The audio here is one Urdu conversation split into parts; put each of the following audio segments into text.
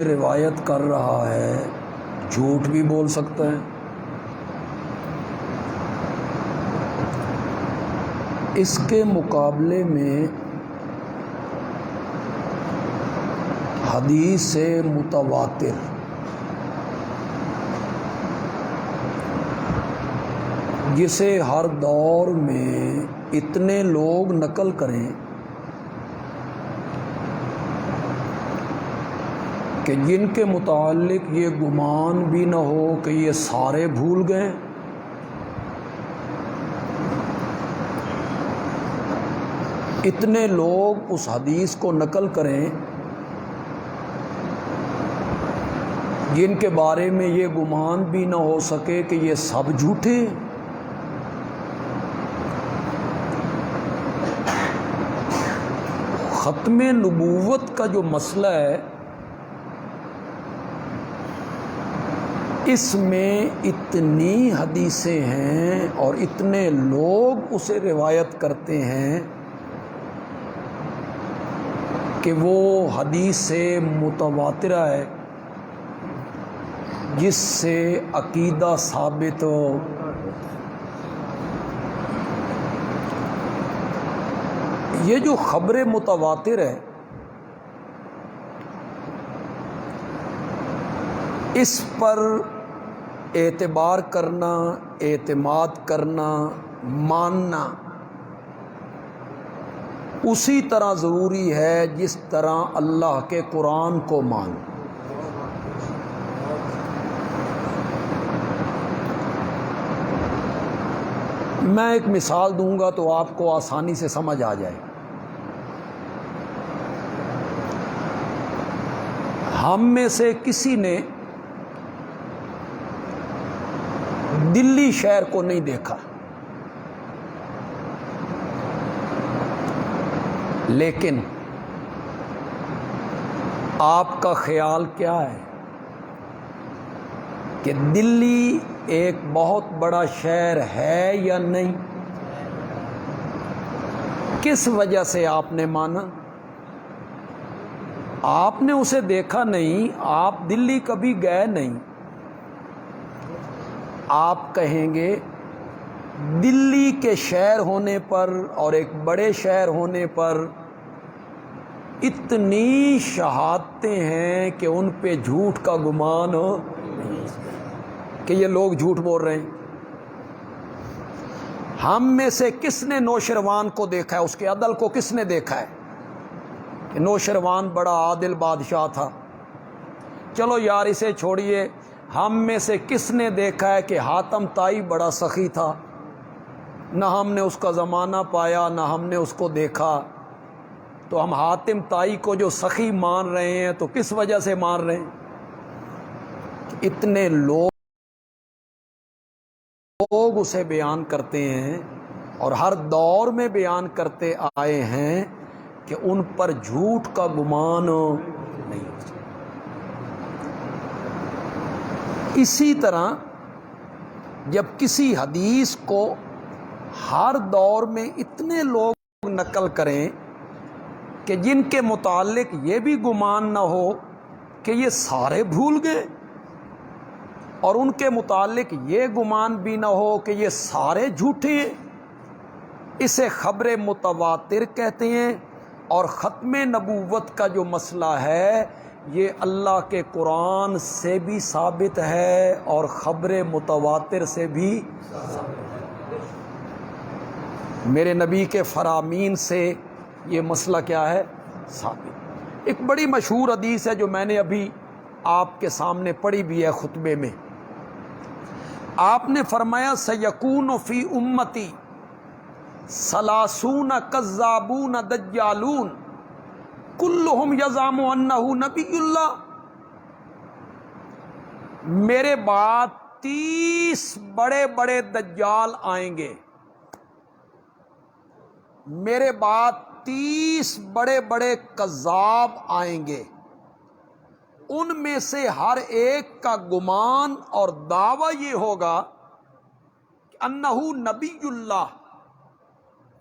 روایت کر رہا ہے جھوٹ بھی بول سکتا ہے۔ اس کے مقابلے میں حدیث متواتر جسے ہر دور میں اتنے لوگ نقل کریں کہ جن کے متعلق یہ گمان بھی نہ ہو کہ یہ سارے بھول گئے، اتنے لوگ اس حدیث کو نقل کریں جن کے بارے میں یہ گمان بھی نہ ہو سکے کہ یہ سب جھوٹے ہیں۔ ختم نبوت کا جو مسئلہ ہے اس میں اتنی حدیثیں ہیں اور اتنے لوگ اسے روایت کرتے ہیں کہ وہ حدیث متواترہ ہے جس سے عقیدہ ثابت ہو۔ یہ جو خبر متواتر ہے اس پر اعتبار کرنا، اعتماد کرنا، ماننا اسی طرح ضروری ہے جس طرح اللہ کے قرآن کو مان۔ میں ایک مثال دوں گا تو آپ کو آسانی سے سمجھ آ جائے۔ ہم میں سے کسی نے دلی شہر کو نہیں دیکھا، لیکن آپ کا خیال کیا ہے کہ دلی ایک بہت بڑا شہر ہے یا نہیں؟ کس وجہ سے آپ نے مانا؟ آپ نے اسے دیکھا نہیں، آپ دلی کبھی گئے نہیں۔ آپ کہیں گے دلی کے شہر ہونے پر اور ایک بڑے شہر ہونے پر اتنی شہادتیں ہیں کہ ان پہ جھوٹ کا گمان ہو کہ یہ لوگ جھوٹ بول رہے ہیں۔ ہم میں سے کس نے نوشروان کو دیکھا ہے؟ اس کے عدل کو کس نے دیکھا ہے کہ نوشروان بڑا عادل بادشاہ تھا؟ چلو یار اسے چھوڑیے، ہم میں سے کس نے دیکھا ہے کہ حاتم طائی بڑا سخی تھا؟ نہ ہم نے اس کا زمانہ پایا نہ ہم نے اس کو دیکھا، تو ہم حاتم طائی کو جو سخی مان رہے ہیں تو کس وجہ سے مان رہے ہیں؟ اتنے لوگ اسے بیان کرتے ہیں اور ہر دور میں بیان کرتے آئے ہیں کہ ان پر جھوٹ کا گمان نہیں ہو سکتا۔ اسی طرح جب کسی حدیث کو ہر دور میں اتنے لوگ نقل کریں کہ جن کے متعلق یہ بھی گمان نہ ہو کہ یہ سارے بھول گئے، اور ان کے متعلق یہ گمان بھی نہ ہو کہ یہ سارے جھوٹے ہیں، اسے خبر متواتر کہتے ہیں۔ اور ختم نبوت کا جو مسئلہ ہے یہ اللہ کے قرآن سے بھی ثابت ہے اور خبر متواتر سے بھی ثابت ہے۔ میرے نبی کے فرامین سے یہ مسئلہ کیا ہے؟ ثابت۔ ایک بڑی مشہور حدیث ہے جو میں نے ابھی آپ کے سامنے پڑھی بھی ہے خطبے میں۔ آپ نے فرمایا سیکون فی امتی ثلاثون کذابون دجالون کلہم یزعم انہ نبی اللہ۔ میرے بعد 30 بڑے بڑے دجال آئیں گے، میرے بعد 30 بڑے بڑے کذاب آئیں گے، ان میں سے ہر ایک کا گمان اور دعویٰ یہ ہوگا کہ انہ نبی اللہ،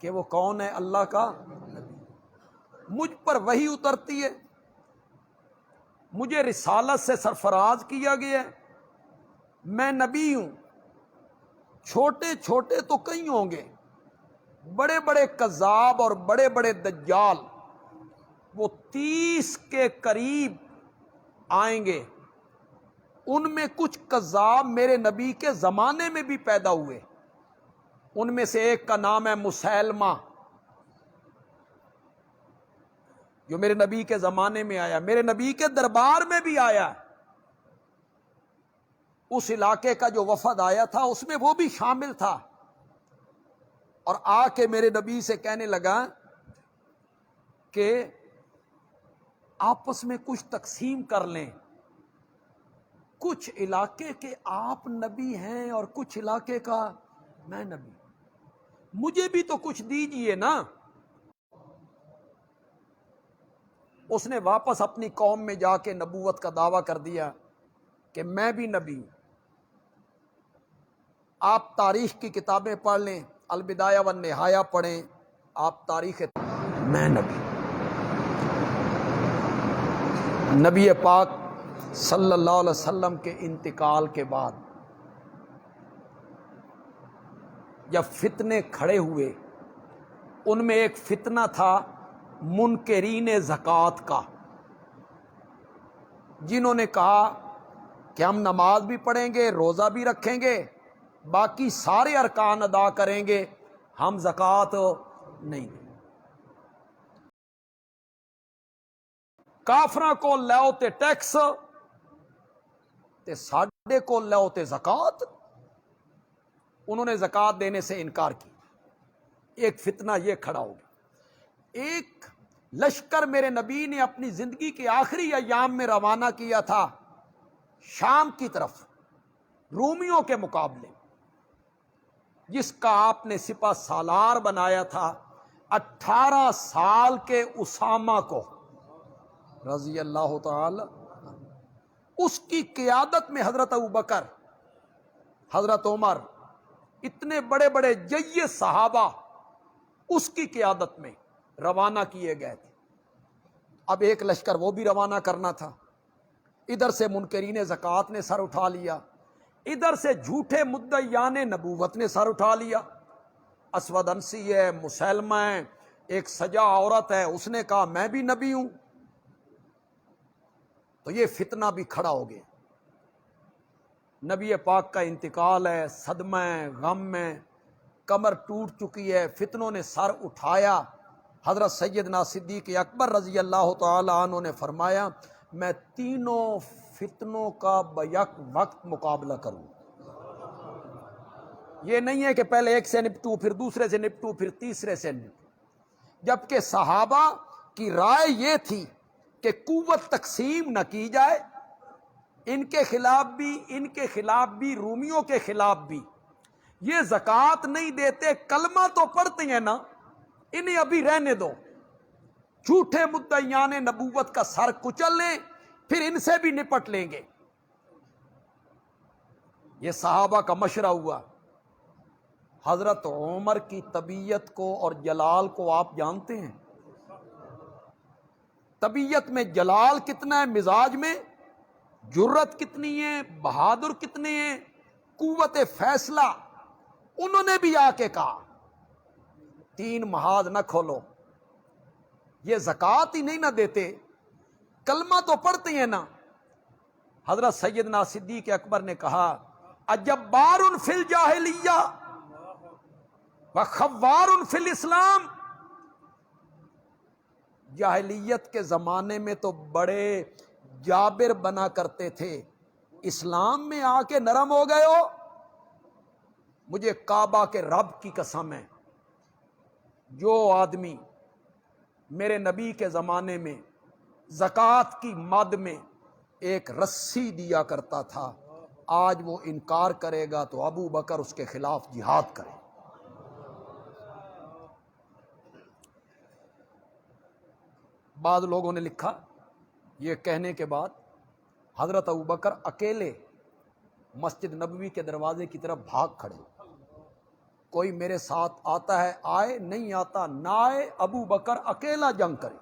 کہ وہ کون ہے؟ اللہ کا نبی۔ مجھ پر وحی اترتی ہے، مجھے رسالت سے سرفراز کیا گیا ہے، میں نبی ہوں۔ چھوٹے چھوٹے تو کئی ہوں گے، بڑے بڑے کذاب اور بڑے بڑے دجال وہ 30 کے قریب آئیں گے۔ ان میں کچھ کذاب میرے نبی کے زمانے میں بھی پیدا ہوئے۔ ان میں سے ایک کا نام ہے مسیلمہ، جو میرے نبی کے زمانے میں آیا، میرے نبی کے دربار میں بھی آیا۔ اس علاقے کا جو وفد آیا تھا اس میں وہ بھی شامل تھا، اور آ کے میرے نبی سے کہنے لگا کہ آپس میں کچھ تقسیم کر لیں، کچھ علاقے کے آپ نبی ہیں اور کچھ علاقے کا میں نبی، مجھے بھی تو کچھ دیجئے نا۔ اس نے واپس اپنی قوم میں جا کے نبوت کا دعویٰ کر دیا کہ میں بھی نبی ہوں۔ آپ تاریخ کی کتابیں پڑھ لیں، البدایہ والنہایہ پڑھیں، آپ تاریخ میں نبی پاک صلی اللہ علیہ وسلم کے انتقال کے بعد جب فتنے کھڑے ہوئے، ان میں ایک فتنہ تھا منکرین زکوٰۃ کا، جنہوں نے کہا کہ ہم نماز بھی پڑھیں گے، روزہ بھی رکھیں گے، باقی سارے ارکان ادا کریں گے، ہم زکوٰۃ نہیں دیں۔ کافراں کو لیاؤ تے ٹیکس تے ساڈے کو لیاؤ تے زکوٰۃ۔ انہوں نے زکوٰۃ دینے سے انکار کی۔ ایک فتنہ یہ کھڑا ہو گیا۔ ایک لشکر میرے نبی نے اپنی زندگی کے آخری ایام میں روانہ کیا تھا شام کی طرف، رومیوں کے مقابلے، جس کا آپ نے سپہ سالار بنایا تھا 18 سال کے اسامہ کو رضی اللہ تعالی۔ اس کی قیادت میں حضرت ابوبکر، حضرت عمر، اتنے بڑے بڑے جیش صحابہ اس کی قیادت میں روانہ کیے گئے تھے۔ اب ایک لشکر وہ بھی روانہ کرنا تھا۔ ادھر سے منکرین زکوٰۃ نے سر اٹھا لیا، ادھر سے جھوٹے مدعیان نبوت نے سر اٹھا لیا۔ اسود انسی ہے، مسیلمہ ہے، ایک سجا عورت ہے، اس نے کہا میں بھی نبی ہوں۔ تو یہ فتنہ بھی کھڑا ہو گیا۔ نبی پاک کا انتقال ہے، صدمہ ہے، غم ہے، کمر ٹوٹ چکی ہے، فتنوں نے سر اٹھایا۔ حضرت سیدنا صدیق اکبر رضی اللہ تعالی عنہ نے فرمایا میں تینوں فتنوں کا بیک وقت مقابلہ کروں۔ یہ نہیں ہے کہ پہلے ایک سے نپٹوں، پھر دوسرے سے نپٹوں، پھر تیسرے سے نپٹوں۔ جبکہ صحابہ کی رائے یہ تھی کہ قوت تقسیم نہ کی جائے، ان کے خلاف بھی رومیوں کے خلاف بھی۔ یہ زکوٰۃ نہیں دیتے، کلمہ تو پڑھتے ہیں نا، انہیں ابھی رہنے دو، جھوٹے مدعیان نبوت کا سر کچل لیں، پھر ان سے بھی نپٹ لیں گے۔ یہ صحابہ کا مشورہ ہوا۔ حضرت عمر کی طبیعت کو اور جلال کو آپ جانتے ہیں، طبیعت میں جلال کتنا ہے، مزاج میں جرت کتنی ہے، بہادر کتنے ہیں، قوت فیصلہ۔ انہوں نے بھی آ کے کہا 3 محاذ نہ کھولو، یہ زکوٰۃ ہی نہیں نہ دیتے، کلمہ تو پڑھتے ہیں نا۔ حضرت سیدنا صدیق اکبر نے کہا اجبار فی الجاہلیہ وخوار فی الاسلام۔ جاہلیت کے زمانے میں تو بڑے جابر بنا کرتے تھے، اسلام میں آ کے نرم ہو گئے ہو۔ مجھے کعبہ کے رب کی قسم ہے، جو آدمی میرے نبی کے زمانے میں زکوٰۃ کی مد میں ایک رسی دیا کرتا تھا، آج وہ انکار کرے گا تو ابو بکر اس کے خلاف جہاد کرے۔ بعض لوگوں نے لکھا یہ کہنے کے بعد حضرت ابوبکر اکیلے مسجد نبوی کے دروازے کی طرف بھاگ کھڑے، کوئی میرے ساتھ آتا ہے آئے، نہیں آتا نہ آئے، ابو بکر اکیلا جنگ کرے۔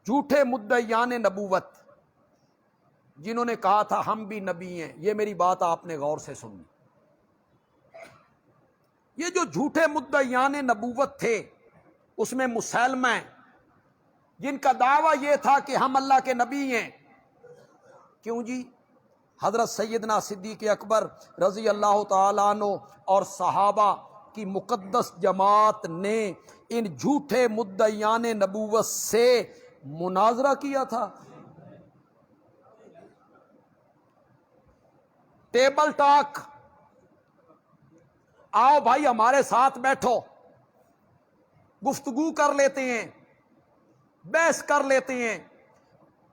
جھوٹے مدعیان نبوت جنہوں نے کہا تھا ہم بھی نبی ہیں، یہ میری بات آپ نے غور سے سنی، یہ جو جھوٹے مدعیان نبوت تھے اس میں مسلمہ ہیں جن کا دعویٰ یہ تھا کہ ہم اللہ کے نبی ہیں۔ کیوں جی؟ حضرت سیدنا صدیق اکبر رضی اللہ تعالیٰ عنہ اور صحابہ کی مقدس جماعت نے ان جھوٹے مدعیان نبوت سے مناظرہ کیا تھا، ٹیبل ٹاک، آؤ بھائی ہمارے ساتھ بیٹھو، گفتگو کر لیتے ہیں، بحث کر لیتے ہیں،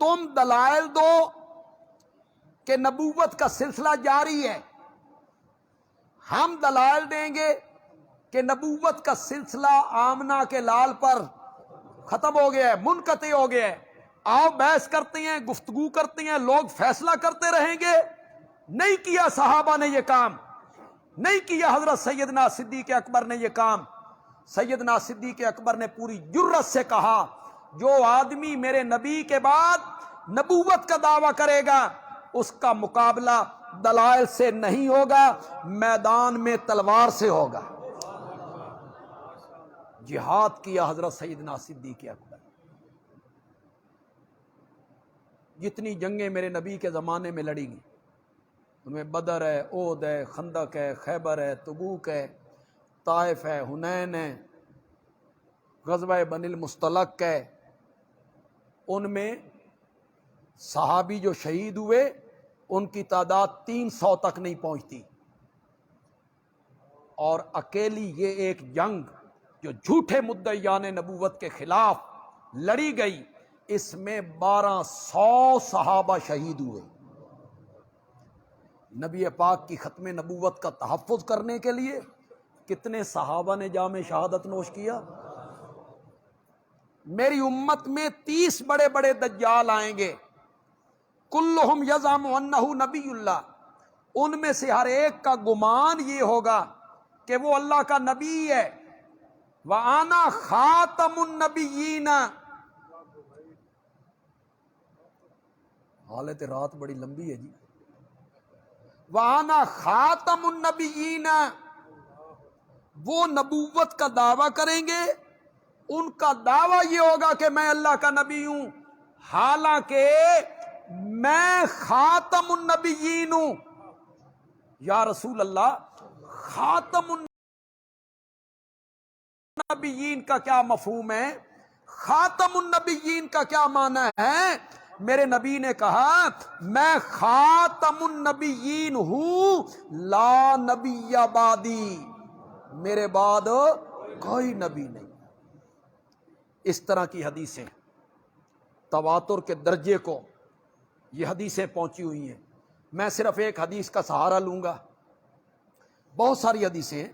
تم دلائل دو کہ نبوت کا سلسلہ جاری ہے، ہم دلائل دیں گے کہ نبوت کا سلسلہ آمنہ کے لال پر ختم ہو گیا ہے، منقطع ہو گیا ہے، آؤ بحث کرتے ہیں، گفتگو کرتے ہیں، لوگ فیصلہ کرتے رہیں گے۔ نہیں کیا صحابہ نے یہ کام، نہیں کیا حضرت سیدنا صدیق اکبر نے یہ کام۔ سیدنا صدیق اکبر نے پوری جرأت سے کہا جو آدمی میرے نبی کے بعد نبوت کا دعویٰ کرے گا اس کا مقابلہ دلائل سے نہیں ہوگا، میدان میں تلوار سے ہوگا۔ جہاد کیا حضرت سیدنا صدیق اکبر، جتنی جنگیں میرے نبی کے زمانے میں لڑی گئی ان میں بدر ہے، احد ہے، خندق ہے، خیبر ہے، تبوک ہے، طائف ہے، حنین ہے، غزوہ بنی المصطلق ہے، ان میں صحابی جو شہید ہوئے ان کی تعداد 300 تک نہیں پہنچتی، اور اکیلی یہ ایک جنگ جو جھوٹے مدعیان نبوت کے خلاف لڑی گئی اس میں 1200 صحابہ شہید ہوئے۔ نبی پاک کی ختم نبوت کا تحفظ کرنے کے لیے کتنے صحابہ نے جام شہادت نوش کیا؟ میری امت میں 30 بڑے بڑے دجال آئیں گے، کلہم یزعم انہ نبی اللہ، ان میں سے ہر ایک کا گمان یہ ہوگا کہ وہ اللہ کا نبی ہے، وَأَنَا خَاتَمُ النَّبِيِّينَ۔ حالت رات بڑی لمبی ہے جی۔ وَأَنَا خَاتَمُ النَّبِيِّينَ، وہ نبوت کا دعویٰ کریں گے، ان کا دعویٰ یہ ہوگا کہ میں اللہ کا نبی ہوں، حالانکہ میں خاتم النبیین ہوں۔ یا رسول اللہ، خاتم النبیین کا کیا مفہوم ہے؟ خاتم النبیین کا کیا معنی ہے؟ میرے نبی نے کہا میں خاتم النبیین ہوں، لا نبی بعدی، میرے بعد کوئی نبی نہیں۔ اس طرح کی حدیثیں تواتر کے درجے کو یہ حدیثیں پہنچی ہوئی ہیں۔ میں صرف ایک حدیث کا سہارا لوں گا، بہت ساری حدیثیں ہیں،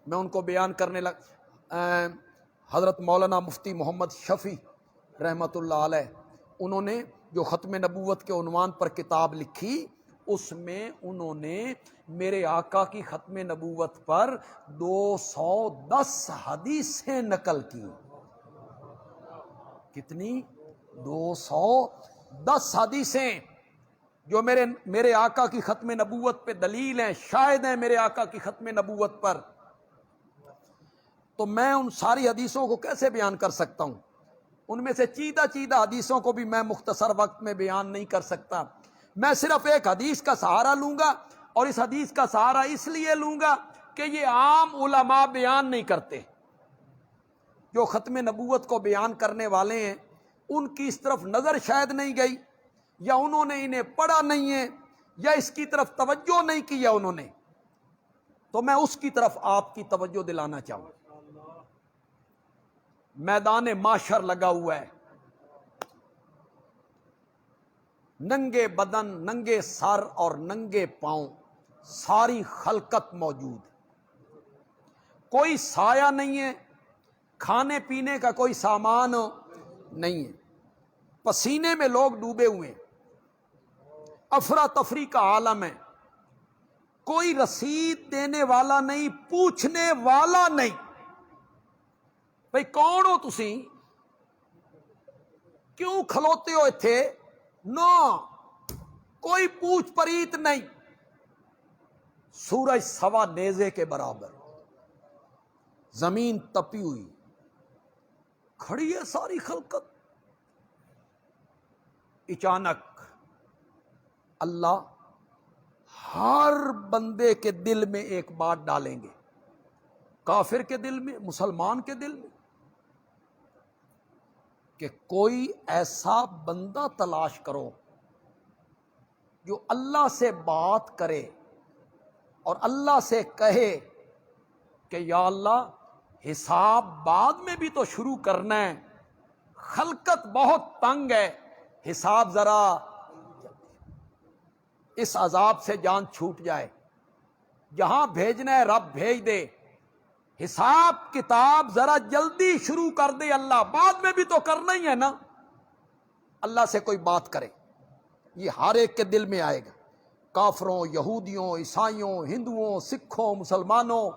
میں ان کو بیان کرنے حضرت مولانا مفتی محمد شفیع رحمۃ اللہ علیہ، انہوں نے جو ختم نبوت کے عنوان پر کتاب لکھی اس میں انہوں نے میرے آقا کی ختم نبوت پر 210 حدیثیں نقل کی۔ کتنی؟ 210 حدیثیں جو میرے آقا کی ختم نبوت پہ دلیل ہیں، شاہد ہیں میرے آقا کی ختم نبوت پر۔ تو میں ان ساری حدیثوں کو کیسے بیان کر سکتا ہوں؟ ان میں سے چیدہ حدیثوں کو بھی میں مختصر وقت میں بیان نہیں کر سکتا۔ میں صرف ایک حدیث کا سہارا لوں گا، اور اس حدیث کا سہارا اس لیے لوں گا کہ یہ عام علماء بیان نہیں کرتے۔ جو ختم نبوت کو بیان کرنے والے ہیں ان کی اس طرف نظر شاید نہیں گئی، یا انہوں نے انہیں پڑھا نہیں ہے، یا اس کی طرف توجہ نہیں کی ہے انہوں نے، تو میں اس کی طرف آپ کی توجہ دلانا چاہوں۔ میدان معاشر لگا ہوا ہے، ننگے بدن، ننگے سر اور ننگے پاؤں ساری خلقت موجود، کوئی سایہ نہیں ہے، کھانے پینے کا کوئی سامان نہیں ہے، پسینے میں لوگ ڈوبے ہوئے ہیں، افراتفری کا عالم ہے، کوئی رسید دینے والا نہیں، پوچھنے والا نہیں، بھئی کون ہو تسی؟ کیوں کھلوتے ہو تھے؟ نو، کوئی پوچھ پریت نہیں. سورج سوا نیزے کے برابر، زمین تپی ہوئی، کھڑی ہے ساری خلقت. اچانک اللہ ہر بندے کے دل میں ایک بات ڈالیں گے، کافر کے دل میں، مسلمان کے دل میں، کہ کوئی ایسا بندہ تلاش کرو جو اللہ سے بات کرے اور اللہ سے کہے کہ یا اللہ حساب بعد میں بھی تو شروع کرنا ہے، خلقت بہت تنگ ہے، حساب ذرا اس عذاب سے جان چھوٹ جائے، جہاں بھیجنا ہے رب بھیج دے، حساب کتاب ذرا جلدی شروع کر دے اللہ، بعد میں بھی تو کرنا ہی ہے نا. اللہ سے کوئی بات کرے، یہ ہر ایک کے دل میں آئے گا، کافروں، یہودیوں، عیسائیوں، ہندوؤں، سکھوں، مسلمانوں،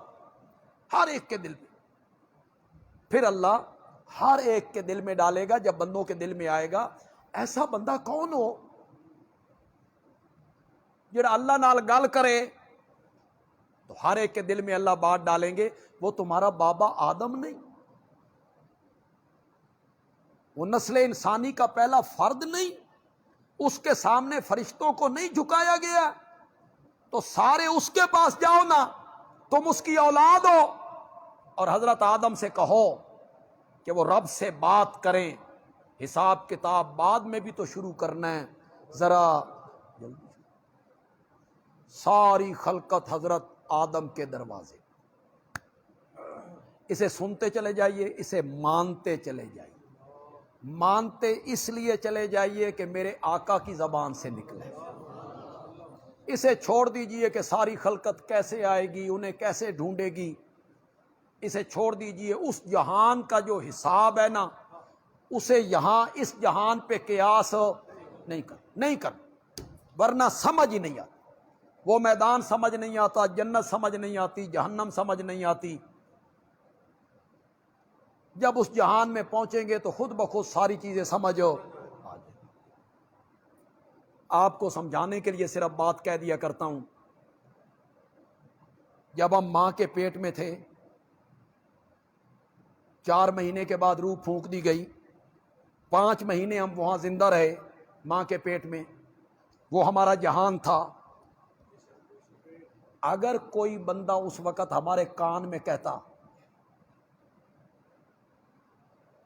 ہر ایک کے دل میں. پھر اللہ ہر ایک کے دل میں ڈالے گا. جب بندوں کے دل میں آئے گا ایسا بندہ کون ہو جڑا اللہ نال گل کرے، تو ہر ایک کے دل میں اللہ بات ڈالیں گے، وہ تمہارا بابا آدم نہیں، وہ نسل انسانی کا پہلا فرد نہیں، اس کے سامنے فرشتوں کو نہیں جھکایا گیا، تو سارے اس کے پاس جاؤ نا، تم اس کی اولاد ہو، اور حضرت آدم سے کہو کہ وہ رب سے بات کریں، حساب کتاب بعد میں بھی تو شروع کرنا ہے، ذرا جلدی. ساری خلقت حضرت آدم کے دروازے، اسے سنتے چلے جائیے، اسے مانتے چلے جائیے. مانتے اس لیے چلے جائیے کہ میرے آقا کی زبان سے نکلے. اسے چھوڑ دیجئے کہ ساری خلقت کیسے آئے گی، انہیں کیسے ڈھونڈے گی. اسے چھوڑ دیجئے اس جہان کا جو حساب ہے نا، اسے یہاں اس جہان پہ قیاس نہیں کر، ورنہ سمجھ ہی نہیں آتی. وہ میدان سمجھ نہیں آتا، جنت سمجھ نہیں آتی، جہنم سمجھ نہیں آتی. جب اس جہان میں پہنچیں گے تو خود بخود ساری چیزیں سمجھ آ جائیں. آپ کو سمجھانے کے لیے صرف بات کہہ دیا کرتا ہوں. جب ہم ماں کے پیٹ میں تھے، 4 مہینے کے بعد روح پھونک دی گئی، 5 مہینے ہم وہاں زندہ رہے ماں کے پیٹ میں، وہ ہمارا جہان تھا. اگر کوئی بندہ اس وقت ہمارے کان میں کہتا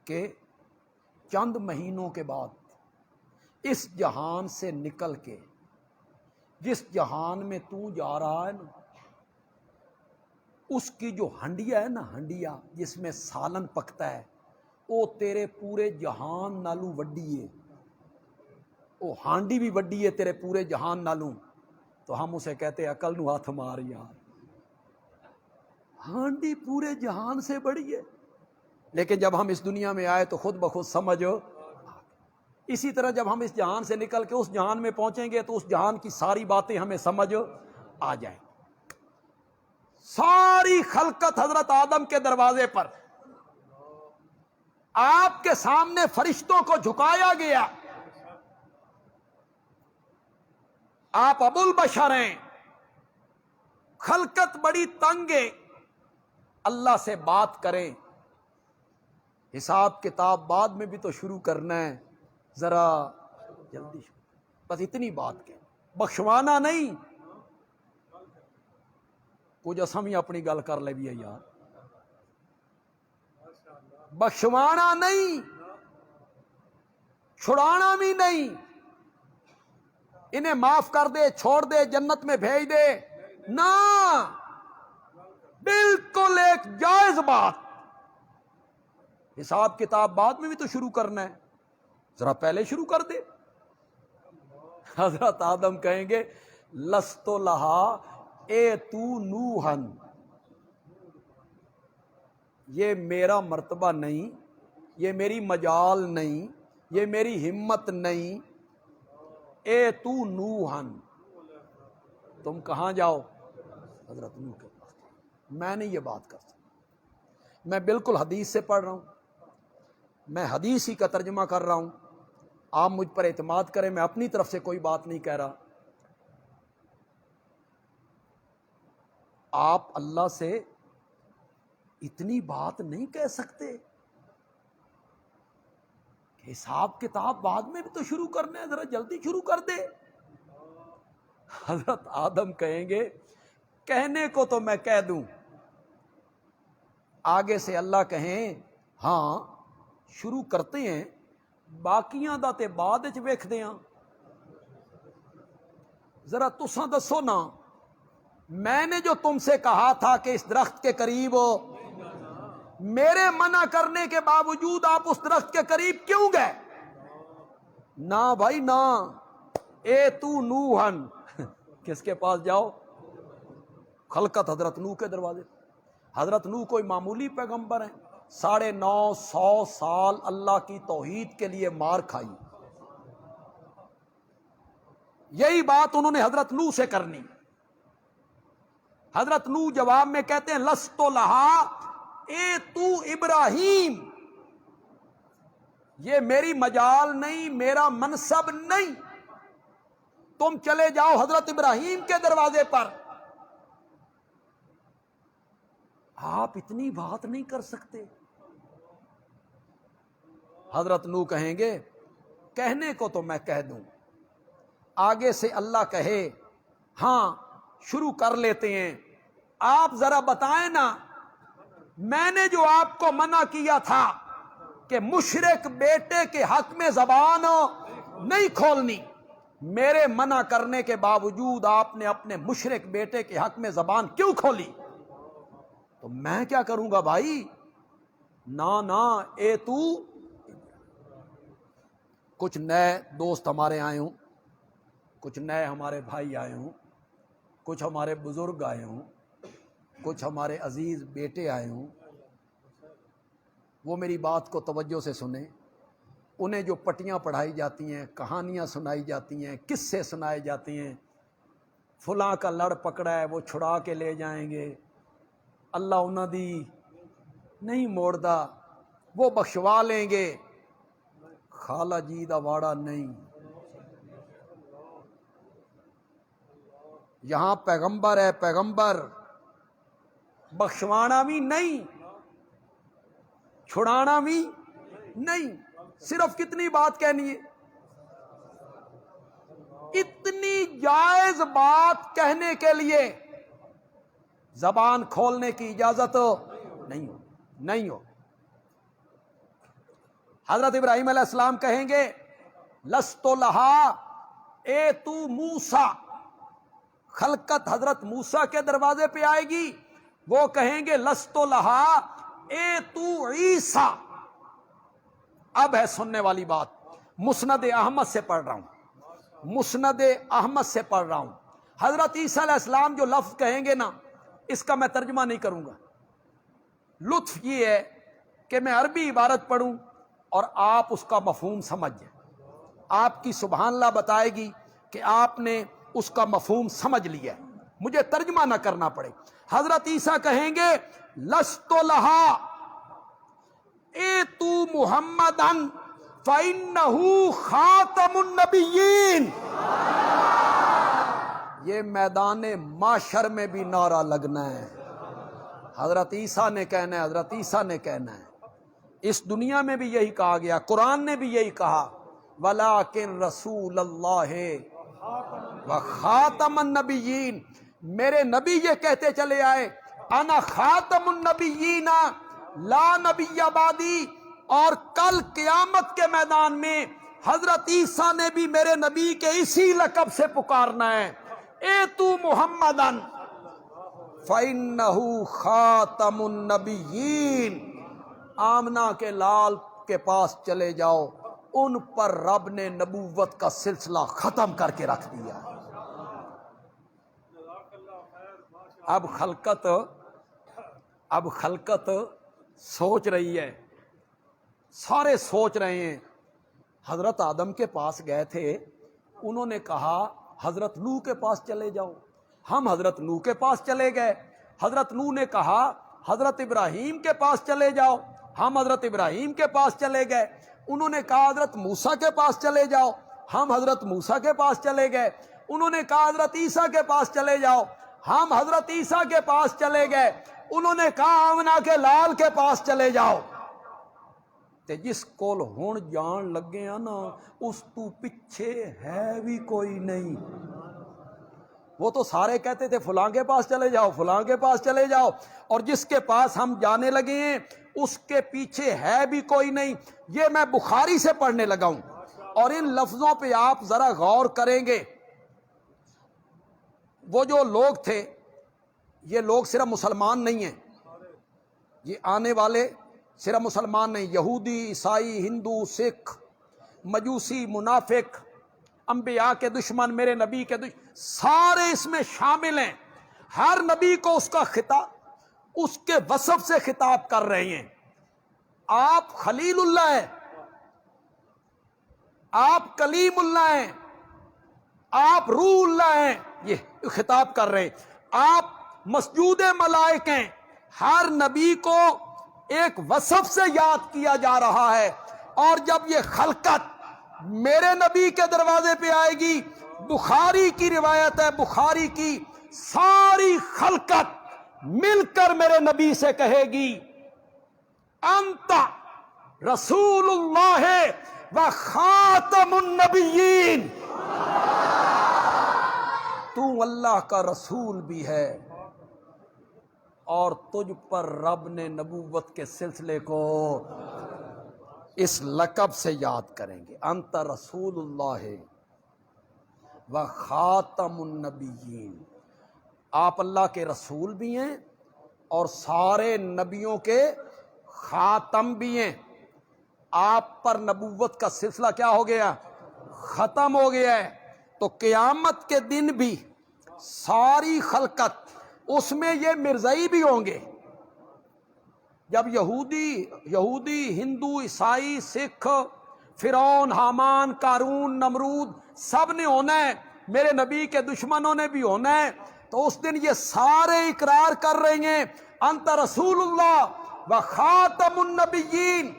کہ چند مہینوں کے بعد اس جہان سے نکل کے جس جہان میں تو جا رہا ہے نا، اس کی جو ہنڈیا ہے نا، ہنڈیا جس میں سالن پکتا ہے، وہ تیرے پورے جہان نالوں وڈی ہے، وہ ہانڈی بھی وڈی ہے تیرے پورے جہان نالوں. تو ہم اسے کہتے عقل نو ہاتھ مار یار، ہانڈی پورے جہان سے بڑی ہے. لیکن جب ہم اس دنیا میں آئے تو خود بخود سمجھ. اسی طرح جب ہم اس جہان سے نکل کے اس جہان میں پہنچیں گے تو اس جہان کی ساری باتیں ہمیں سمجھ آ جائیں. ساری خلقت حضرت آدم کے دروازے پر، آپ کے سامنے فرشتوں کو جھکایا گیا. آپ ابو البشر ہیں، خلقت بڑی تنگ ہے، اللہ سے بات کریں، حساب کتاب بعد میں بھی تو شروع کرنا ہے، ذرا جلدی. بس اتنی بات کہ بخشوانا نہیں. کچھ اسم ہی اپنی گل کر لے بھی ہے یار، بخشوانا نہیں، چھڑانا بھی نہیں. انہیں معاف کر دے، چھوڑ دے، جنت میں بھیج دے، نہ، بالکل ایک جائز بات. حساب کتاب بعد میں بھی تو شروع کرنا ہے، ذرا پہلے شروع کر دے. حضرت آدم کہیں گے لستو لہا اے تو نوحن، یہ میرا مرتبہ نہیں، یہ میری مجال نہیں، یہ میری ہمت نہیں. اے تو نوحن، تم کہاں جاؤ؟ حضرت نوح کے پاس. میں نہیں یہ بات کر سکتا، میں بالکل حدیث سے پڑھ رہا ہوں، میں حدیث ہی کا ترجمہ کر رہا ہوں. آپ مجھ پر اعتماد کریں، میں اپنی طرف سے کوئی بات نہیں کہہ رہا. آپ اللہ سے اتنی بات نہیں کہہ سکتے کہ حساب کتاب بعد میں بھی تو شروع کرنا ہے، ذرا جلدی شروع کر دے. حضرت آدم کہیں گے کہنے کو تو میں کہہ دوں، آگے سے اللہ کہیں ہاں شروع کرتے ہیں، باقیاں دا تے بعد وچ ویکھدے ہاں. ذرا تساں دسو نا، میں نے جو تم سے کہا تھا کہ اس درخت کے قریب ہو، میرے منع کرنے کے باوجود آپ اس درخت کے قریب کیوں گئے؟ نہ بھائی نہ، اے تو نوحن، کس کے پاس جاؤ؟ خلقت حضرت نوح کے دروازے. حضرت نوح کوئی معمولی پیغمبر ہیں، 950 سال اللہ کی توحید کے لیے مار کھائی. یہی بات انہوں نے حضرت نوح سے کرنی. حضرت نوح جواب میں کہتے ہیں لست لہا اے تو ابراہیم، یہ میری مجال نہیں، میرا منصب نہیں، تم چلے جاؤ حضرت ابراہیم کے دروازے پر. آپ اتنی بات نہیں کر سکتے. حضرت نوح کہیں گے کہنے کو تو میں کہہ دوں، آگے سے اللہ کہے ہاں شروع کر لیتے ہیں. آپ ذرا بتائیں نا، میں نے جو آپ کو منع کیا تھا کہ مشرک بیٹے کے حق میں زبان نہیں کھولنی، میرے منع کرنے کے باوجود آپ نے اپنے مشرک بیٹے کے حق میں زبان کیوں کھولی؟ تو میں کیا کروں گا بھائی؟ نہ اے تو. کچھ نئے دوست ہمارے آئے ہوں، کچھ نئے ہمارے بھائی آئے ہوں، کچھ ہمارے بزرگ آئے ہوں، کچھ ہمارے عزیز بیٹے آئے ہوں، وہ میری بات کو توجہ سے سنیں. انہیں جو پٹیاں پڑھائی جاتی ہیں، کہانیاں سنائی جاتی ہیں، قصے سنائے جاتے ہیں، فلاں کا لڑ پکڑا ہے وہ چھڑا کے لے جائیں گے، اللہ انہاں دی نہیں موڑدا، وہ بخشوا لیں گے، خالہ جی دا واڑا نہیں. یہاں پیغمبر ہے، پیغمبر بخشوانا بھی نہیں، چھڑانا بھی نہیں. صرف کتنی بات کہنی ہے؟ اتنی جائز بات کہنے کے لیے زبان کھولنے کی اجازت نہیں ہو. حضرت ابراہیم علیہ السلام کہیں گے لست لہا اے تو موسیٰ، خلقت حضرت موسیٰ کے دروازے پہ آئے گی. وہ کہیں گے لست لہا اے تو عیسیٰ. اب ہے سننے والی بات، مسند احمد سے پڑھ رہا ہوں، مسند احمد سے پڑھ رہا ہوں. حضرت عیسیٰ علیہ السلام جو لفظ کہیں گے نا، اس کا میں ترجمہ نہیں کروں گا. لطف یہ ہے کہ میں عربی عبارت پڑھوں اور آپ اس کا مفہوم سمجھ جائیں. آپ کی سبحان اللہ بتائے گی کہ آپ نے اس کا مفہوم سمجھ لیا ہے، مجھے ترجمہ نہ کرنا پڑے. حضرت عیسیٰ کہیں گے لست لہا اے تو محمدن فإنہ خاتم النبیین. یہ میدان معاشر میں بھی نعرہ لگنا ہے، حضرت عیسیٰ نے کہنا ہے، حضرت عیسیٰ نے کہنا ہے. اس دنیا میں بھی یہی کہا گیا، قرآن نے بھی یہی کہا وَلَٰكِن رسول اللہ وخاتم النبیین. میرے نبی یہ کہتے چلے آئے انا خاتم النبیین لا نبی بعدی، اور کل قیامت کے میدان میں حضرت عیسیٰ نے بھی میرے نبی کے اسی لقب سے پکارنا ہے، اے تو محمدن فإنہ خاتم النبیین. آمنہ کے لال کے پاس چلے جاؤ، ان پر رب نے نبوت کا سلسلہ ختم کر کے رکھ دیا. اب خلقت سوچ رہی ہے، سارے سوچ رہے ہیں. حضرت آدم کے پاس گئے تھے، انہوں نے کہا حضرت نوح کے پاس چلے جاؤ، ہم حضرت نوح کے پاس چلے گئے. حضرت نوح نے کہا حضرت ابراہیم کے پاس چلے جاؤ، ہم حضرت ابراہیم کے پاس چلے گئے. انہوں نے کہا حضرت موسیٰ کے پاس چلے جاؤ، ہم حضرت موسیٰ کے پاس چلے گئے۔ انہوں نے کہا حضرت عیسیٰ کے پاس چلے جاؤ، ہم حضرت عیسیٰ کے پاس چلے گئے۔ انہوں نے کہا آمنہ کے لال کے پاس چلے جاؤ۔ تے جس کول ہون جان لگے ہیں نا، اس تو پیچھے ہے بھی کوئی نہیں۔ وہ تو سارے کہتے تھے فلاں کے پاس چلے جاؤ، فلاں کے پاس چلے جاؤ، اور جس کے پاس ہم جانے لگے ہیں اس کے پیچھے ہے بھی کوئی نہیں۔ یہ میں بخاری سے پڑھنے لگا ہوں، اور ان لفظوں پہ آپ ذرا غور کریں گے۔ وہ جو لوگ تھے، یہ لوگ صرف مسلمان نہیں ہیں، یہ آنے والے صرف مسلمان نہیں، یہودی، عیسائی، ہندو، سکھ، مجوسی، منافق، انبیاء کے دشمن، میرے نبی کے دشمن، سارے اس میں شامل ہیں۔ ہر نبی کو اس کا خطاب، اس کے وصف سے خطاب کر رہے ہیں۔ آپ خلیل اللہ ہیں، آپ کلیم اللہ ہیں، آپ روح اللہ ہیں، یہ خطاب کر رہے ہیں۔ آپ مسجود ملائک ہیں۔ ہر نبی کو ایک وصف سے یاد کیا جا رہا ہے، اور جب یہ خلقت میرے نبی کے دروازے پہ آئے گی، بخاری کی روایت ہے، بخاری کی ساری خلقت مل کر میرے نبی سے کہے گی انت رسول اللہ و خاتم النبیین، تو اللہ کا رسول بھی ہے اور تجھ پر رب نے نبوت کے سلسلے کو اس لقب سے یاد کریں گے، انت رسول اللہ و خاتم النبیین۔ آپ اللہ کے رسول بھی ہیں اور سارے نبیوں کے خاتم بھی ہیں۔ آپ پر نبوت کا سلسلہ کیا ہو گیا؟ ختم ہو گیا ہے۔ تو قیامت کے دن بھی ساری خلقت، اس میں یہ مرزائی بھی ہوں گے۔ جب یہودی، ہندو، عیسائی، سکھ، فرعون، حامان، قارون، نمرود، سب نے ہونا ہے، میرے نبی کے دشمنوں نے بھی ہونا ہے۔ تو اس دن یہ سارے اقرار کر رہے ہیں انت رسول اللہ و خاتم النبیین،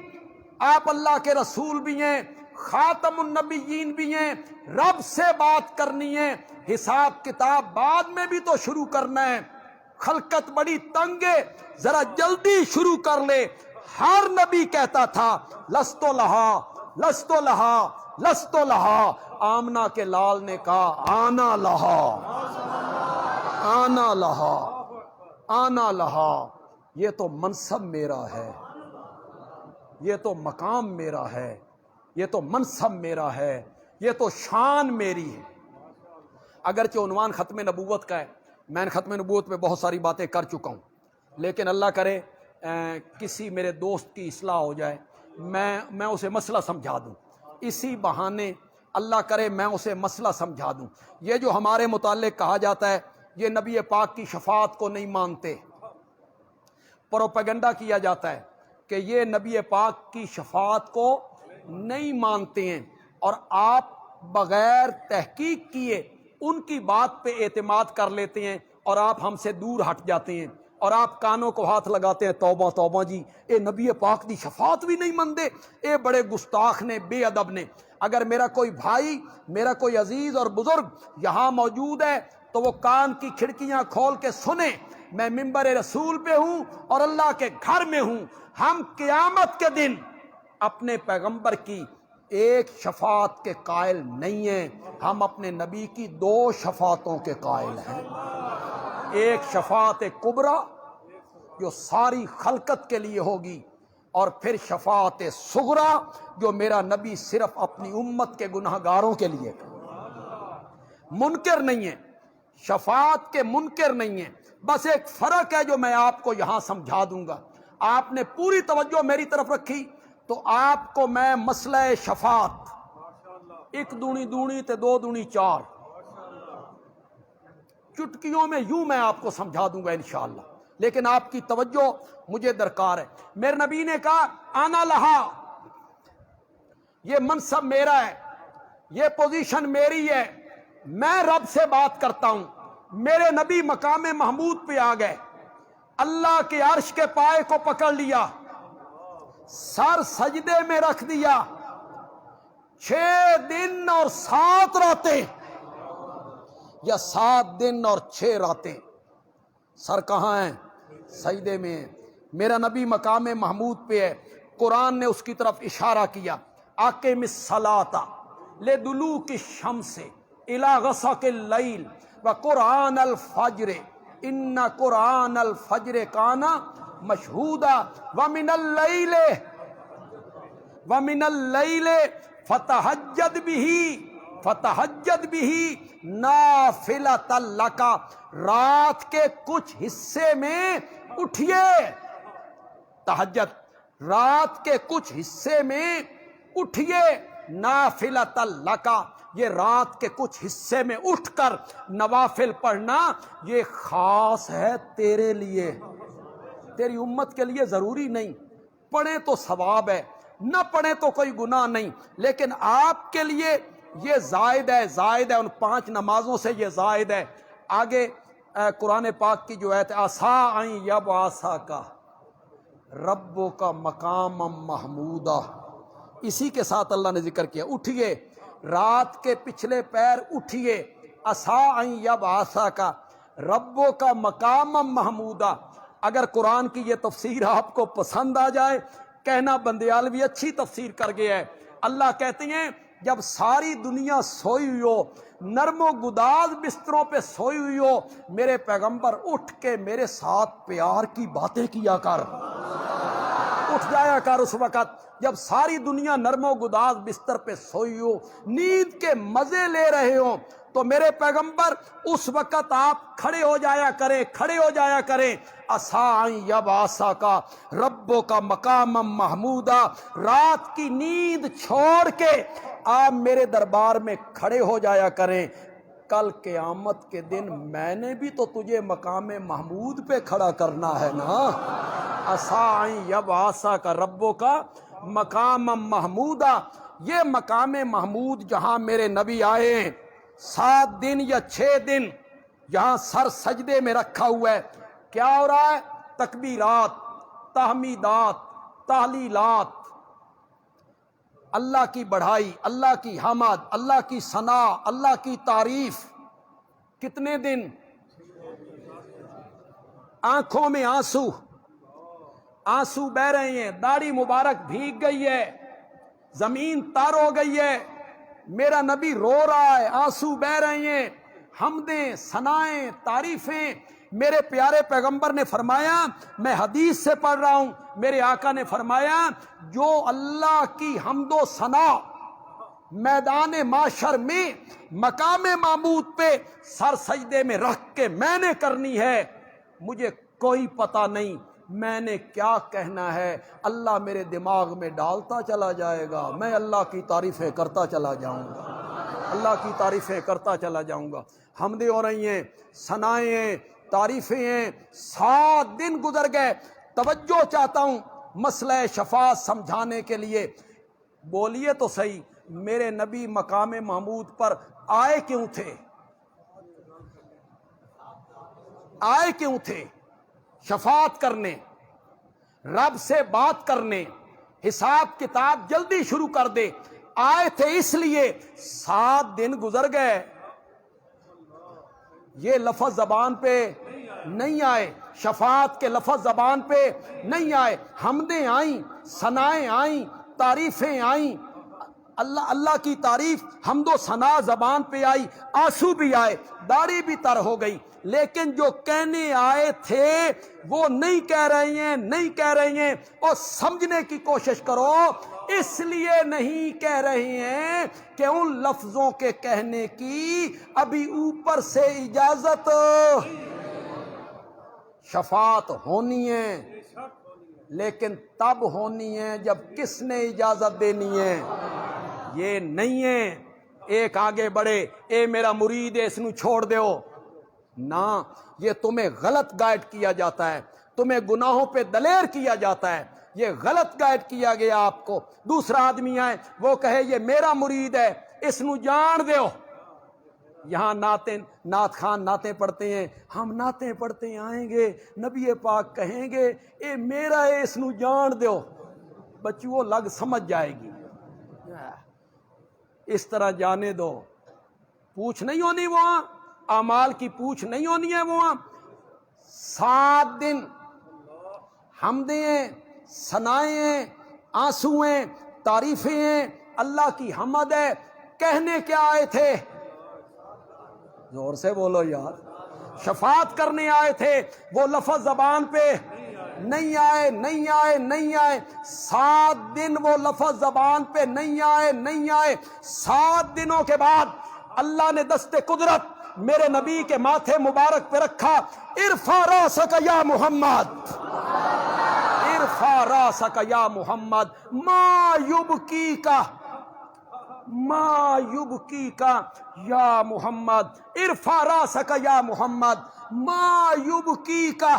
آپ اللہ کے رسول بھی ہیں، خاتم النبیین بھی ہیں۔ رب سے بات کرنی ہے، حساب کتاب بعد میں بھی تو شروع کرنا ہے۔ خلقت بڑی تنگ ہے، ذرا جلدی شروع کر لے۔ ہر نبی کہتا تھا لست لہا، لست لہا، لست لہا۔ آمنہ کے لال نے کہا آنا لہا، آنا لہا، آنا لہا۔ یہ تو منصب میرا ہے، یہ تو مقام میرا ہے، یہ تو منصب میرا ہے، یہ تو شان میری ہے۔ اگرچہ عنوان ختم نبوت کا ہے، میں نے ختم نبوت میں بہت ساری باتیں کر چکا ہوں، لیکن اللہ کرے کسی میرے دوست کی اصلاح ہو جائے، میں اسے مسئلہ سمجھا دوں، اسی بہانے اللہ کرے میں اسے مسئلہ سمجھا دوں۔ یہ جو ہمارے متعلق کہا جاتا ہے یہ نبی پاک کی شفاعت کو نہیں مانتے، پروپیگنڈا کیا جاتا ہے کہ یہ نبی پاک کی شفاعت کو نہیں مانتے ہیں، اور آپ بغیر تحقیق کیے ان کی بات پہ اعتماد کر لیتے ہیں، اور آپ ہم سے دور ہٹ جاتے ہیں، اور آپ کانوں کو ہاتھ لگاتے ہیں توبہ توبہ جی، اے نبی پاک دی شفاعت بھی نہیں مندے، اے بڑے گستاخ نے، بے ادب نے۔ اگر میرا کوئی بھائی، میرا کوئی عزیز اور بزرگ یہاں موجود ہے تو وہ کان کی کھڑکیاں کھول کے سنیں، میں منبر رسول پہ ہوں اور اللہ کے گھر میں ہوں۔ ہم قیامت کے دن اپنے پیغمبر کی ایک شفاعت کے قائل نہیں ہیں، ہم اپنے نبی کی 2 شفاعتوں کے قائل ہیں۔ ایک شفاعت کبریٰ جو ساری خلقت کے لیے ہوگی، اور پھر شفاعت صغریٰ جو میرا نبی صرف اپنی امت کے گناہ گاروں کے لیے۔ منکر نہیں ہے، شفاعت کے منکر نہیں ہیں، بس ایک فرق ہے جو میں آپ کو یہاں سمجھا دوں گا۔ آپ نے پوری توجہ میری طرف رکھی تو آپ کو میں مسئلہ شفاعت 1 دونی 2 تے 2 دونی 4 چٹکیوں میں یوں میں آپ کو سمجھا دوں گا انشاءاللہ، لیکن آپ کی توجہ مجھے درکار ہے۔ میرے نبی نے کہا آنا لہا، یہ منصب میرا ہے، یہ پوزیشن میری ہے، میں رب سے بات کرتا ہوں۔ میرے نبی مقام محمود پہ آ گئے، اللہ کے عرش کے پائے کو پکڑ لیا، سر سجدے میں رکھ دیا، 6 دن اور 7 راتیں یا 7 دن اور 6 راتیں، سر کہاں ہیں؟ سجدے میں ہے۔ میرا نبی مقام محمود پہ ہے، قرآن نے اس کی طرف اشارہ کیا، اقم الصلاۃ لدلوک الشمس الی غسق اللیل وقرآن الفجر ان قرآن الفجر کان مشہودا ومن اللیل فتہجد بہ نافلۃ لک، رات کے کچھ حصے میں اٹھیے، تہجد رات کے کچھ حصے میں اٹھیے، نافلۃ لک، یہ رات کے کچھ حصے میں اٹھ کر نوافل پڑھنا یہ خاص ہے تیرے لیے، تیری امت کے لیے ضروری نہیں، پڑھیں تو ثواب ہے، نہ پڑھیں تو کوئی گناہ نہیں، لیکن آپ کے لیے یہ زائد ہے، زائد ہے، ان 5 نمازوں سے یہ زائد ہے۔ آگے قرآن پاک کی جو آیت عسیٰ ان یبعثک ربک مقاما محمودا، اسی کے ساتھ اللہ نے ذکر کیا، اٹھیے رات کے پچھلے پیر اٹھیے، عسیٰ ان یبعثک ربک مقاما محمودا۔ اگر قرآن کی یہ تفسیر آپ کو پسند آ جائے، کہنا بندیالوی اچھی تفسیر کر گیا ہے، اللہ کہتے ہیں جب ساری دنیا سوئی ہوئی ہو، نرم و گداز بستروں پہ سوئی ہوئی ہو، میرے پیغمبر اٹھ کے میرے ساتھ پیار کی باتیں کیا کر، اٹھ جایا کر اس وقت جب ساری دنیا نرم و گداز بستر پہ سوئی ہو، نیند کے مزے لے رہے ہوں، تو میرے پیغمبر اس وقت آپ کھڑے ہو جایا کریں، کھڑے ہو جایا کریں، عسیٰ ان یبعثک ربک مقاما محمودا، رات کی نیند چھوڑ کے آپ میرے دربار میں کھڑے ہو جایا کریں، کل قیامت کے دن میں نے بھی تو تجھے مقام محمود پہ کھڑا کرنا ہے نا۔ عسیٰ ان یبعثک ربک مقاما محمودا، یہ مقام محمود جہاں میرے نبی آئے ہیں، 7 دن یا 6 دن یہاں سر سجدے میں رکھا ہوا ہے، کیا ہو رہا ہے؟ تکبیرات، تحمیدات، تحلیلات، اللہ کی بڑھائی، اللہ کی حمد، اللہ کی ثنا، اللہ کی تعریف۔ کتنے دن؟ آنکھوں میں آنسو، آنسو بہ رہے ہیں، داڑھی مبارک بھیگ گئی ہے، زمین تر ہو گئی ہے، میرا نبی رو رہا ہے، آنسو بہ رہے ہیں، حمدیں، ثنائیں، تعریفیں۔ میرے پیارے پیغمبر نے فرمایا، میں حدیث سے پڑھ رہا ہوں، میرے آقا نے فرمایا جو اللہ کی حمد و ثنا میدان معاشر میں مقام محمود پہ سر سجدے میں رکھ کے میں نے کرنی ہے، مجھے کوئی پتہ نہیں میں نے کیا کہنا ہے، اللہ میرے دماغ میں ڈالتا چلا جائے گا، میں اللہ کی تعریفیں کرتا چلا جاؤں گا، اللہ کی تعریفیں کرتا چلا جاؤں گا۔ حمدیں ہو رہی ہیں، ثنائیں ہیں، تعریفیں ہیں، 7 دن گزر گئے۔ توجہ چاہتا ہوں مسئلہ شفاعت سمجھانے کے لیے، بولیے تو صحیح، میرے نبی مقام محمود پر آئے کیوں تھے؟ آئے کیوں تھے؟ شفاعت کرنے، رب سے بات کرنے، حساب کتاب جلدی شروع کر دے، آئے تھے اس لیے 7 دن گزر گئے، یہ لفظ زبان پہ نہیں آئے، شفاعت کے لفظ زبان پہ نہیں آئے، حمدیں آئیں، ثنائیں آئیں، تعریفیں آئیں، اللہ کی تعریف، حمد و ثنا زبان پہ آئی، آنسو بھی آئے، داڑھی بھی تر ہو گئی، لیکن جو کہنے آئے تھے وہ نہیں کہہ رہے ہیں، نہیں کہہ رہے ہیں، اور سمجھنے کی کوشش کرو، اس لیے نہیں کہہ رہے ہیں کہ ان لفظوں کے کہنے کی ابھی اوپر سے اجازت، شفاعت ہونی ہے لیکن تب ہونی ہے جب کس نے اجازت دینی ہے، یہ نہیں ہے ایک آگے بڑھے، اے میرا مرید ہے اس نو چھوڑ دیو، نہ، یہ تمہیں غلط گائیڈ کیا جاتا ہے، تمہیں گناہوں پہ دلیر کیا جاتا ہے، یہ غلط گائیڈ کیا گیا آپ کو۔ دوسرا آدمی آئے وہ کہے یہ میرا مرید ہے اس نو جان دیو، یہاں نعت خان نعتیں پڑھتے ہیں، ہم نعتیں پڑھتے آئیں گے، نبی پاک کہیں گے اے میرا ہے اس نو جان دیو، بچوں لگ سمجھ جائے گی، اس طرح جانے دو، پوچھ نہیں ہونی وہاں، اعمال کی پوچھ نہیں ہونی ہے وہاں۔ 7 دن حمدیں، ثنائیں، آنسویں، تعریفیں ہیں، اللہ کی حمد ہے۔ کہنے کیا آئے تھے؟ زور سے بولو یار، شفاعت کرنے آئے تھے، وہ لفظ زبان پہ نہیں آئے، نہیں آئے، نہیں آئے۔ 7 دن وہ لفظ زبان پہ نہیں آئے، نہیں آئے۔ 7 دنوں کے بعد اللہ نے دست قدرت میرے نبی کے ماتھے مبارک پہ رکھا، ارفع راسک یا محمد، ارفع راسک یا محمد، ما یبکی کا، ما یبکی کا یا محمد، ارفع راسک یا محمد، ما یبکی کا۔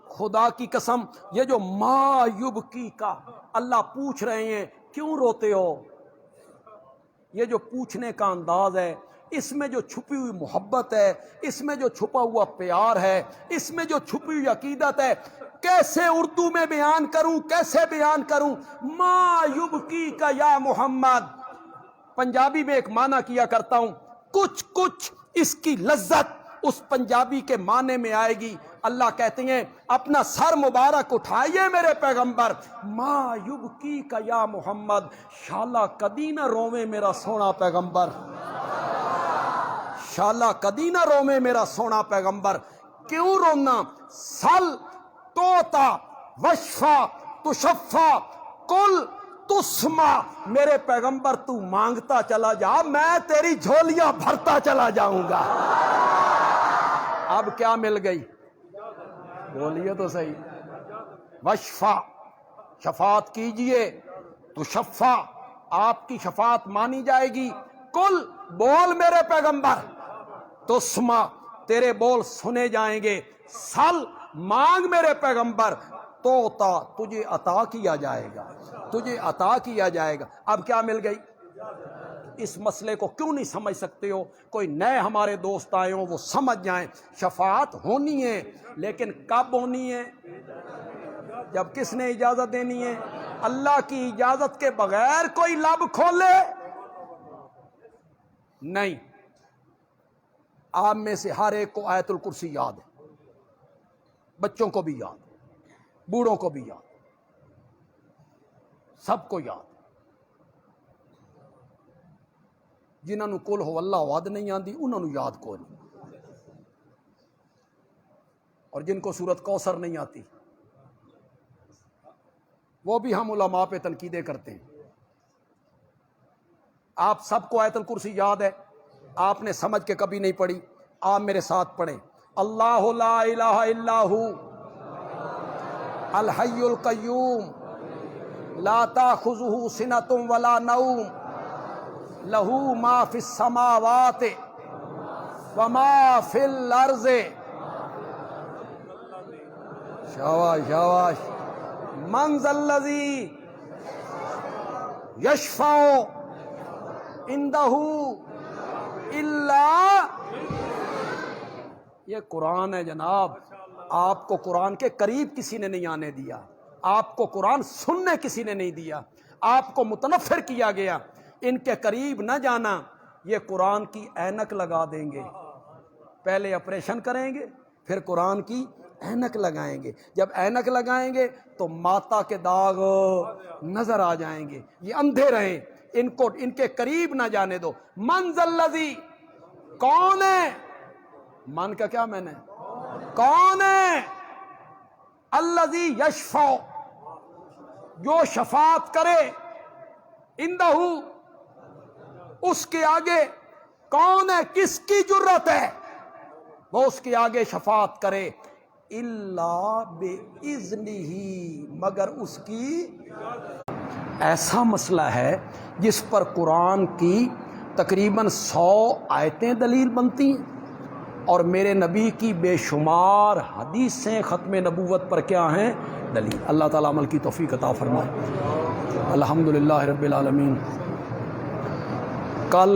خدا کی قسم، یہ جو ما یبکی کا اللہ پوچھ رہے ہیں کیوں روتے ہو، یہ جو پوچھنے کا انداز ہے، اس میں جو چھپی ہوئی محبت ہے، اس میں جو چھپا ہوا پیار ہے، اس میں جو چھپی ہوئی عقیدت ہے، کیسے اردو میں بیان کروں، کیسے بیان کروں؟ ما یبکی کا یا محمد، پنجابی میں ایک معنی کیا کرتا ہوں، کچھ کچھ اس کی لذت اس پنجابی کے معنی میں آئے گی۔ اللہ کہتے ہیں اپنا سر مبارک اٹھائیے میرے پیغمبر، ما یبکی کا یا محمد، شالا کدی نہ روویں میرا سونا پیغمبر، شالا کدی نہ روویں میرا سونا پیغمبر۔ کیوں رونا؟ سل توتا وشفا تشفا کل تسمع، میرے پیغمبر تو مانگتا چلا جا، میں تیری جھولیاں بھرتا چلا جاؤں گا۔ اب کیا مل گئی؟ بولیے تو صحیح۔ وشفا، شفاعت کیجئے، تو شفا، آپ کی شفاعت مانی جائے گی۔ کل، بول میرے پیغمبر، تسمع، تیرے بول سنے جائیں گے۔ سل، مانگ میرے پیغمبر، توتا، تجھے عطا کیا جائے گا، تجھے عطا کیا جائے گا۔ اب کیا مل گئی؟ اس مسئلے کو کیوں نہیں سمجھ سکتے ہو؟ کوئی نئے ہمارے دوست آئے ہوں وہ سمجھ جائیں، شفاعت ہونی ہے، لیکن کب ہونی ہے؟ جب کس نے اجازت دینی ہے؟ اللہ کی اجازت کے بغیر کوئی لب کھولے نہیں۔ آپ میں سے ہر ایک کو آیت الکرسی یاد ہے، بچوں کو بھی یاد، بوڑھوں کو بھی یاد، سب کو یاد۔ جنہوں نے کل ہو اللہ وعد نہیں آندی انہوں نے یاد کو نہیں، اور جن کو سورت کوثر نہیں آتی وہ بھی ہم علماء پہ تنقیدیں کرتے ہیں۔ آپ سب کو آیت الکرسی یاد ہے، آپ نے سمجھ کے کبھی نہیں پڑھی۔ آپ میرے ساتھ پڑھیں، اللہ لا الہ الا ہو الحی القیوم لا تاخذہ سنۃ ولا نوم لہو ما فی السماوات وما فی الارض۔ شاباش شاباش۔ من ذا الذی یشفع عندہ الا، یہ قرآن ہے جناب۔ آپ کو قرآن کے قریب کسی نے نہیں آنے دیا، آپ کو قرآن سننے کسی نے نہیں دیا، آپ کو متنفر کیا گیا۔ ان کے قریب نہ جانا، یہ قرآن کی اینک لگا دیں گے، پہلے آپریشن کریں گے پھر قرآن کی اینک لگائیں گے۔ جب اینک لگائیں گے تو ماتا کے داغ نظر آ جائیں گے۔ یہ اندھے رہیں، ان کو ان کے قریب نہ جانے دو۔ من ذا الذی، کون ہے؟ من کا کیا میں نے، کون ہے؟ الذی یشفع، جو شفاعت کرے، عندہ، اس کے آگے کون ہے؟ کس کی جرت ہے وہ اس کے آگے شفاعت کرے؟ الا باذنہ، مگر اس کی۔ ایسا مسئلہ ہے جس پر قرآن کی تقریباً 100 آیتیں دلیل بنتی ہیں، اور میرے نبی کی بے شمار حدیثیں ختم نبوت پر کیا ہیں؟ دلیل۔ اللہ تعالیٰ عمل کی توفیق عطا فرمائے۔ الحمدللہ رب العالمین۔ کل